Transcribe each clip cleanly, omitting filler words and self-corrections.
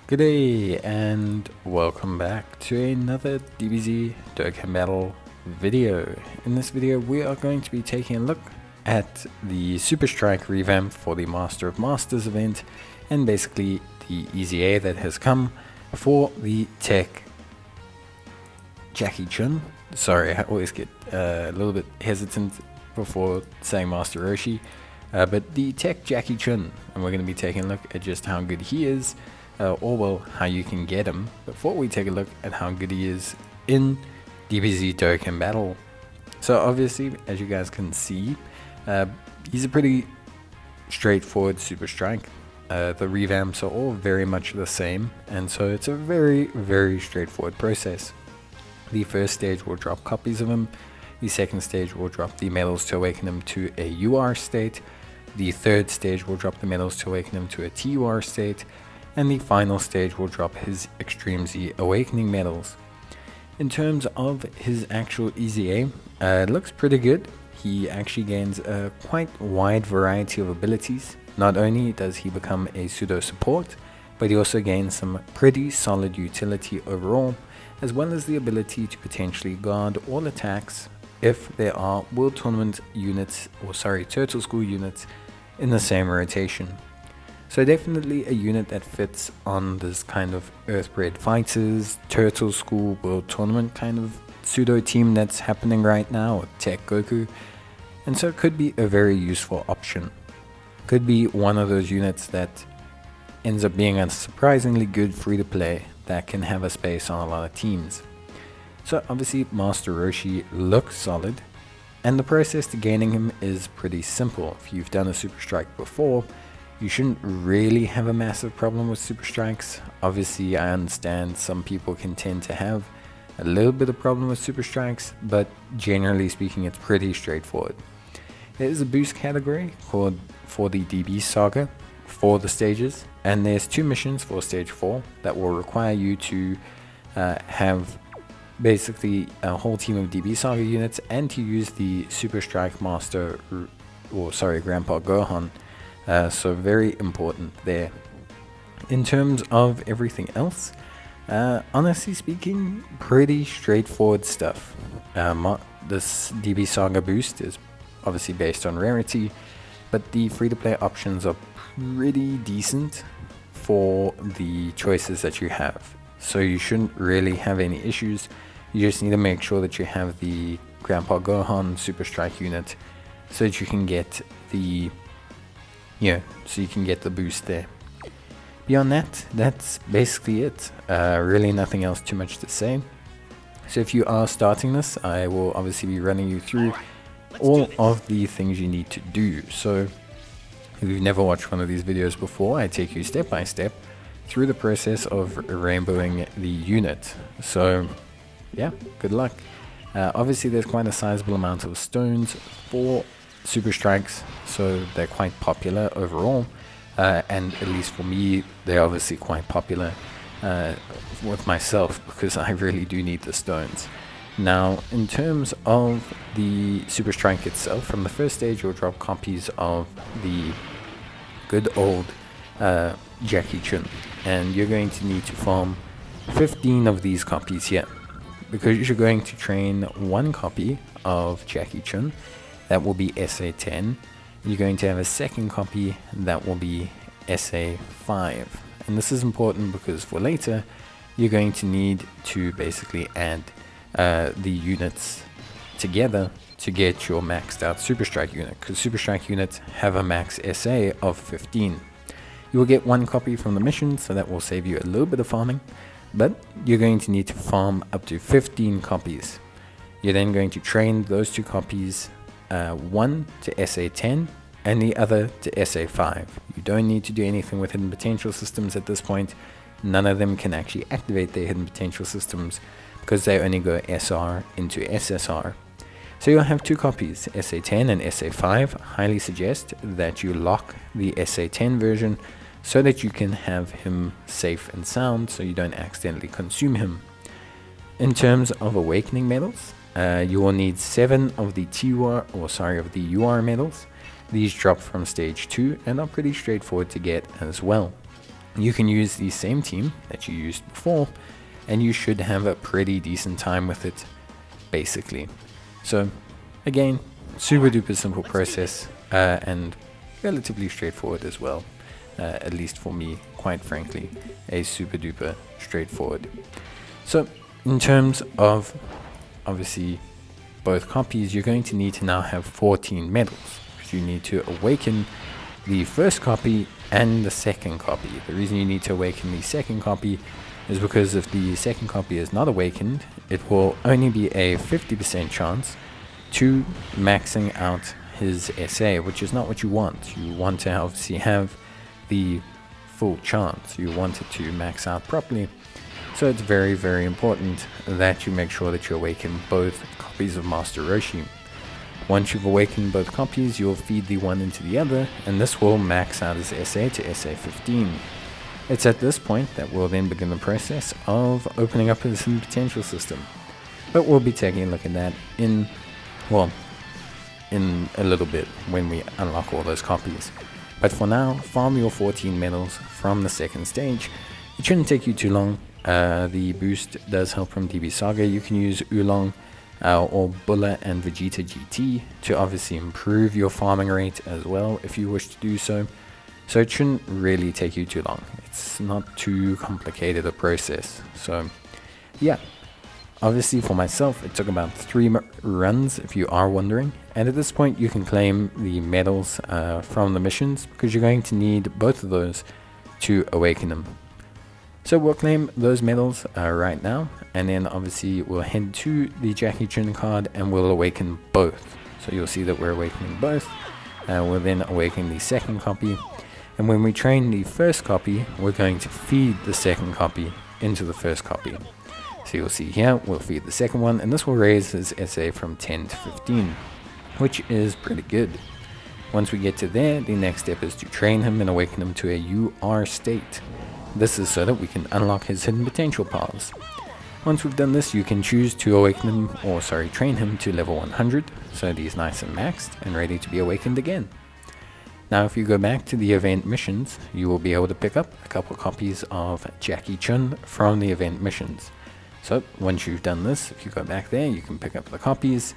Good day and welcome back to another Dbz Dokkan battle video. In this video we are going to be taking a look at the Super Strike revamp for the Master of Masters event and basically the EZA that has come for the tech Jackie Chun. Sorry, I always get a little bit hesitant before saying Master Roshi, but the tech Jackie Chun, and we're going to be taking a look at just how good he is. Or well, how you can get him before we take a look at how good he is in Dbz Dokkan battle. So obviously, as you guys can see, he's a pretty straightforward Super Strike. The revamps are all very much the same, and so it's a very straightforward process. The first stage will drop copies of him, the second stage will drop the medals to awaken him to a UR state, the third stage will drop the medals to awaken him to a TUR state, and the final stage will drop his Extreme Z Awakening medals. In terms of his actual EZA, it looks pretty good. He actually gains a quite wide variety of abilities. Not only does he become a pseudo support, but he also gains some pretty solid utility overall, as well as the ability to potentially guard all attacks if there are World Tournament units, or sorry, Turtle School units in the same rotation. So definitely a unit that fits on this kind of Earthbred Fighters, Turtle School, World Tournament kind of pseudo team that's happening right now with Tech Goku. And so it could be a very useful option. Could be one of those units that ends up being a surprisingly good free to play that can have a space on a lot of teams. So obviously Master Roshi looks solid, and the process to gaining him is pretty simple. If you've done a Super Strike before, you shouldn't really have a massive problem with Super Strikes. Obviously, I understand some people can tend to have a little bit of problem with Super Strikes, but generally speaking, it's pretty straightforward. There is a boost category called for the DB Saga for the stages, and there's 2 missions for stage 4 that will require you to have basically a whole team of DB Saga units and to use the Super Strike Master, or sorry, Grandpa Gohan. So very important there. In terms of everything else, honestly speaking, pretty straightforward stuff. This DB Saga boost is obviously based on rarity, but the free-to-play options are pretty decent for the choices that you have. So you shouldn't really have any issues. You just need to make sure that you have the Grandpa Gohan Super Strike unit so that you can get the boost there. Beyond that, that's basically it. Really nothing else too much to say. So if you are starting this, I will obviously be running you through all of the things you need to do. So if you've never watched one of these videos before, I take you step by step through the process of rainbowing the unit. So yeah, good luck. Obviously there's quite a sizable amount of stones for Super Strikes, so they're quite popular overall, and at least for me they're obviously quite popular with myself, because I really do need the stones. Now in terms of the Super Strike itself, from the first stage you'll drop copies of the good old Jackie Chun, and you're going to need to farm 15 of these copies here, because you're going to train 1 copy of Jackie Chun. That will be SA10. You're going to have a second copy that will be SA5. And this is important because for later, you're going to need to basically add the units together to get your maxed out Super Strike unit, because Super Strike units have a max SA of 15. You will get 1 copy from the mission, so that will save you a little bit of farming, but you're going to need to farm up to 15 copies. You're then going to train those 2 copies, one to SA10 and the other to SA5. You don't need to do anything with hidden potential systems at this point. None of them can actually activate their hidden potential systems because they only go SR into SSR. So you'll have 2 copies, SA10 and SA5. Highly suggest that you lock the SA10 version so that you can have him safe and sound, so you don't accidentally consume him. In terms of awakening medals, you will need 7 of the UR medals. These drop from stage 2 and are pretty straightforward to get as well. you can use the same team that you used before, and you should have a pretty decent time with it, basically. So again, super duper simple process, and relatively straightforward as well. At least for me, quite frankly, a super duper straightforward. So in terms of obviously both copies, you're going to need to now have 14 medals, because you need to awaken the first copy and the second copy. The reason you need to awaken the second copy is because if the second copy is not awakened, it will only be a 50% chance to maxing out his SA, which is not what you want. You want to obviously have the full chance. You want it to max out properly. So it's very, very important that you make sure that you awaken both copies of Master Roshi. Once you've awakened both copies, you'll feed the one into the other, and this will max out his SA to SA 15. It's at this point that we'll then begin the process of opening up his hidden potential system. But we'll be taking a look at that in a little bit when we unlock all those copies. But for now, farm your 14 medals from the second stage. It shouldn't take you too long. The boost does help from DB Saga. You can use Oolong or Bulla and Vegeta GT to obviously improve your farming rate as well if you wish to do so. So it shouldn't really take you too long. It's not too complicated a process. So yeah, obviously for myself it took about 3 runs if you are wondering. And at this point you can claim the medals from the missions, because you're going to need both of those to awaken them. So we'll claim those medals right now, and then obviously we'll head to the Jackie Chun card and we'll awaken both. So you'll see that we're awakening both. We'll then awaken the second copy, and when we train the first copy, we're going to feed the second copy into the first copy. So you'll see here, we'll feed the second one, and this will raise his SA from 10 to 15, which is pretty good. Once we get to there, the next step is to train him and awaken him to a UR state. This is so that we can unlock his hidden potential paths. Once we've done this, you can choose to awaken him, or sorry, train him to level 100, so that he's nice and maxed and ready to be awakened again. Now if you go back to the event missions, you will be able to pick up a couple copies of Jackie Chun from the event missions. So once you've done this, if you go back there, you can pick up the copies,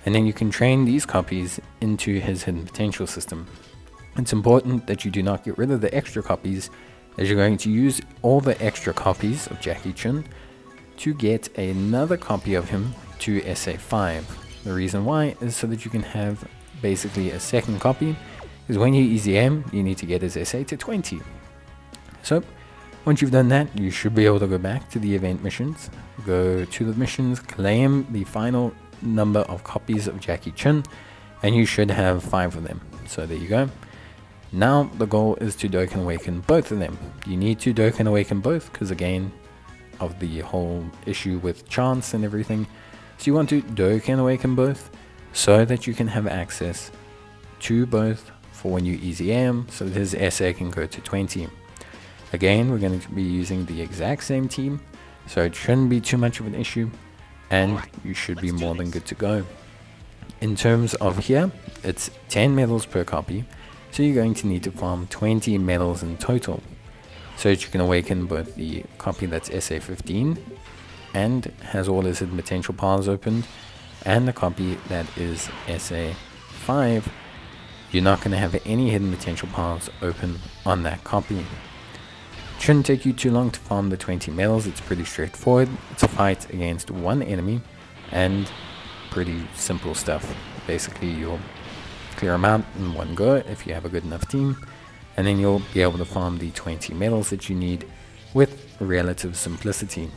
and then you can train these copies into his hidden potential system. It's important that you do not get rid of the extra copies, as you're going to use all the extra copies of Jackie Chun to get another copy of him to SA 5. The reason why is so that you can have basically a second copy, because when you easy aim, you need to get his SA to 20. So once you've done that, you should be able to go back to the event missions, go to the missions, claim the final number of copies of Jackie Chun, and you should have 5 of them. So there you go. Now the goal is to Dokkan Awaken both of them. You need to Dokkan Awaken both because again of the whole issue with chance and everything. So you want to Dokkan Awaken both so that you can have access to both for when you easy aim, so that his SA can go to 20. Again, we're going to be using the exact same team, so it shouldn't be too much of an issue, and you should be more than good to go. In terms of here, it's 10 medals per copy. So you're going to need to farm 20 medals in total, so that you can awaken both the copy that's SA 15 and has all his hidden potential paths opened, and the copy that is SA 5. You're not going to have any hidden potential paths open on that copy. It shouldn't take you too long to farm the 20 medals. It's pretty straightforward. It's a fight against one enemy and pretty simple stuff. Basically you'll clear them out in one go if you have a good enough team, and then you'll be able to farm the 20 medals that you need with relative simplicity.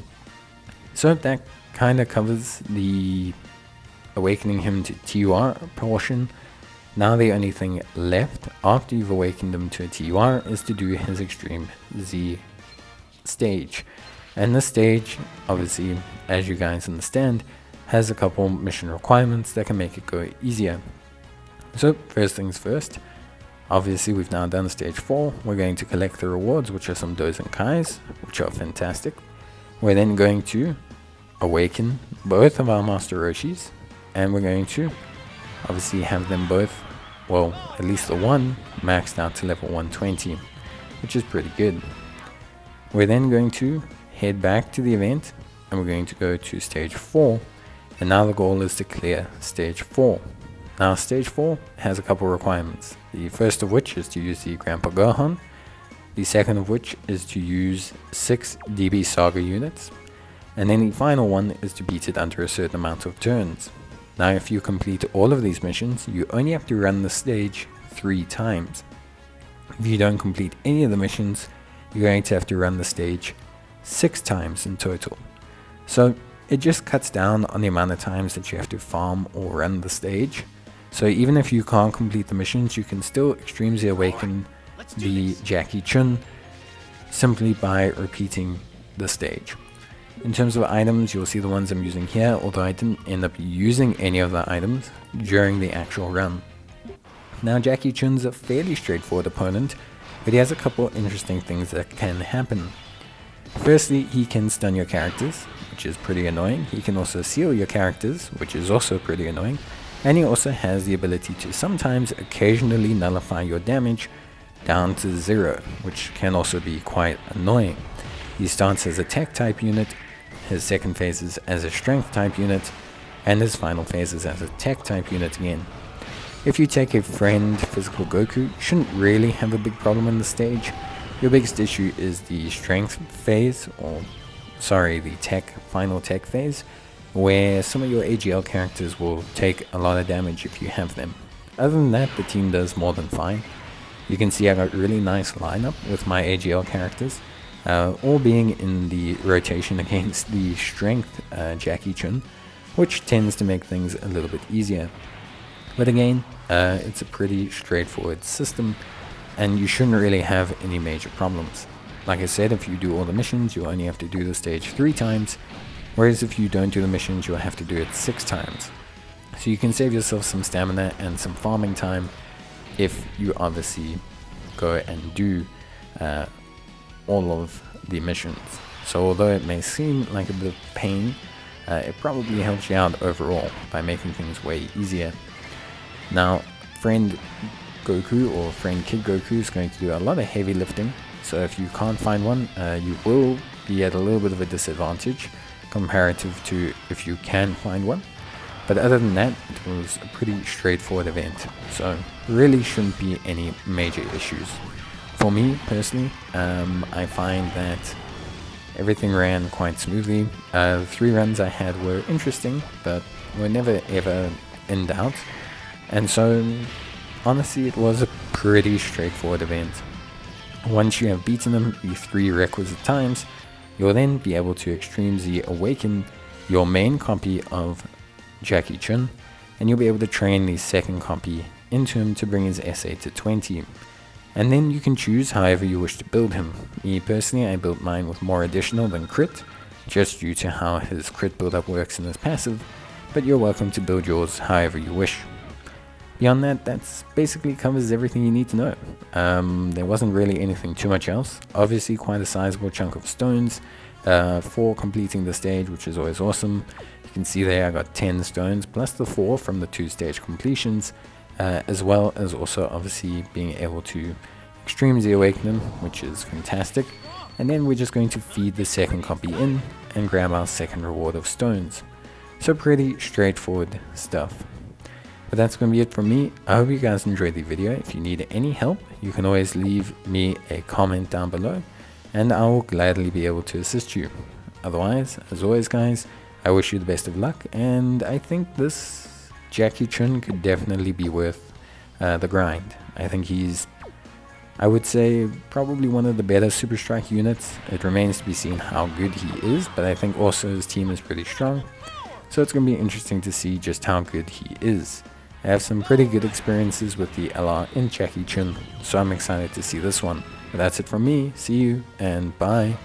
So that kind of covers the awakening him to TUR portion. Now the only thing left after you've awakened him to a TUR is to do his Extreme Z stage. And this stage, obviously, as you guys understand, has a couple mission requirements that can make it go easier. So first things first, obviously we've now done stage 4. We're going to collect the rewards, which are some Dozen Kais, which are fantastic. We're then going to awaken both of our Master Roshis, and we're going to obviously have them both, well, at least the one maxed out to level 120, which is pretty good. We're then going to head back to the event and we're going to go to stage 4, and now the goal is to clear stage 4. Now stage 4 has a couple requirements, the first of which is to use the Grandpa Gohan, the second of which is to use 6 DB Saga units, and then the final one is to beat it under a certain amount of turns. Now if you complete all of these missions, you only have to run the stage 3 times. If you don't complete any of the missions, you're going to have to run the stage 6 times in total. So it just cuts down on the amount of times that you have to farm or run the stage. So even if you can't complete the missions, you can still Extreme Z Awaken the Jackie Chun simply by repeating the stage. In terms of items, you'll see the ones I'm using here, although I didn't end up using any of the items during the actual run. Now Jackie Chun's a fairly straightforward opponent, but he has a couple interesting things that can happen. Firstly, he can stun your characters, which is pretty annoying. He can also seal your characters, which is also pretty annoying. And he also has the ability to sometimes occasionally nullify your damage down to 0, which can also be quite annoying. He starts as a tech type unit, his second phase is as a strength type unit, and his final phase is as a tech type unit again. If you take a friend physical Goku, you shouldn't really have a big problem in the stage. Your biggest issue is the strength phase, the final tech phase, where some of your AGL characters will take a lot of damage if you have them. Other than that, the team does more than fine. You can see I got a really nice lineup with my AGL characters, all being in the rotation against the strength Jackie Chun, which tends to make things a little bit easier. But again, it's a pretty straightforward system, and you shouldn't really have any major problems. Like I said, if you do all the missions, you only have to do the stage 3 times, whereas if you don't do the missions, you'll have to do it 6 times. So you can save yourself some stamina and some farming time if you obviously go and do all of the missions. So although it may seem like a bit of pain, it probably helps you out overall by making things way easier. Now, friend Goku or friend Kid Goku is going to do a lot of heavy lifting, so if you can't find one, you will be at a little bit of a disadvantage comparative to if you can find one. But other than that, it was a pretty straightforward event, so really shouldn't be any major issues. For me personally, I find that everything ran quite smoothly. The 3 runs I had were interesting, but were never ever in doubt. And so, honestly, it was a pretty straightforward event. Once you have beaten them the 3 requisite times, you'll then be able to Extreme Z Awaken your main copy of Jackie Chun, and you'll be able to train the second copy into him to bring his SA to 20. And then you can choose however you wish to build him. Me personally, I built mine with more additional than crit, just due to how his crit build-up works in his passive, but you're welcome to build yours however you wish. Beyond that, that's basically covers everything you need to know. There wasn't really anything too much else. Obviously quite a sizable chunk of stones for completing the stage, which is always awesome. You can see there I got 10 stones plus the 4 from the 2 stage completions, as well as also obviously being able to Extreme Z Awaken them, which is fantastic. And then we're just going to feed the second copy in and grab our second reward of stones. So pretty straightforward stuff. But that's going to be it from me. I hope you guys enjoyed the video. If you need any help, you can always leave me a comment down below, and I will gladly be able to assist you. Otherwise, as always guys, I wish you the best of luck, and I think this Jackie Chun could definitely be worth the grind. I think he's, I would say, probably one of the better Super Strike units. It remains to be seen how good he is, but I think also his team is pretty strong. So it's going to be interesting to see just how good he is. I have some pretty good experiences with the LR in Jackie Chun, so I'm excited to see this one. But that's it from me. See you, and bye.